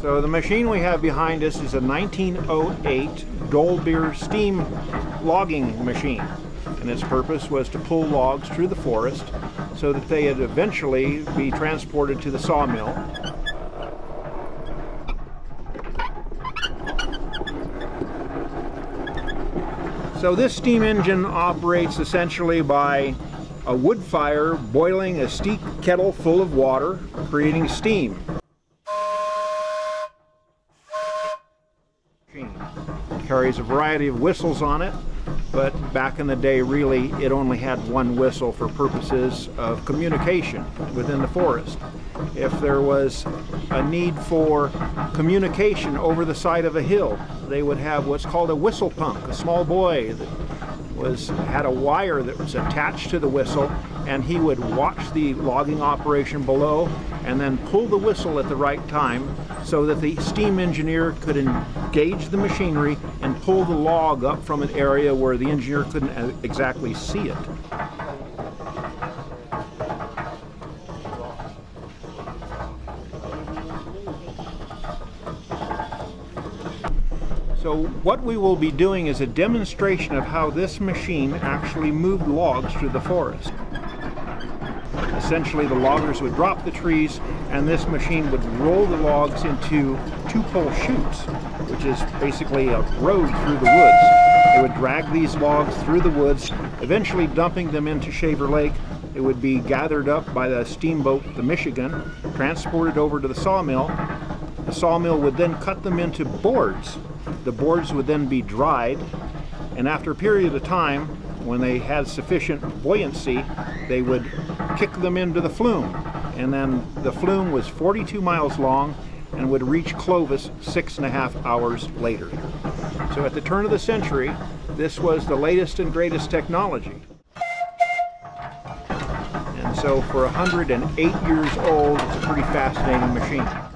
So the machine we have behind us is a 1908 Dolbeer steam logging machine, and its purpose was to pull logs through the forest so that they would eventually be transported to the sawmill. So this steam engine operates essentially by a wood fire boiling a steep kettle full of water, creating steam. It carries a variety of whistles on it, but back in the day really it only had one whistle for purposes of communication within the forest. If there was a need for communication over the side of a hill, they would have what's called a whistle punk, a small boy that had a wire that was attached to the whistle, and he would watch the logging operation below and then pull the whistle at the right time so that the steam engineer could engage the machinery and pull the log up from an area where the engineer couldn't exactly see it. So what we will be doing is a demonstration of how this machine actually moved logs through the forest. Essentially, the loggers would drop the trees and this machine would roll the logs into two-pole chutes, which is basically a road through the woods. They would drag these logs through the woods, eventually dumping them into Shaver Lake. It would be gathered up by the steamboat, the Michigan, transported over to the sawmill. The sawmill would then cut them into boards. The boards would then be dried, and after a period of time, when they had sufficient buoyancy, they would kick them into the flume. And then the flume was 42 miles long and would reach Clovis 6.5 hours later. So at the turn of the century, this was the latest and greatest technology. And so for 108 years old, it's a pretty fascinating machine.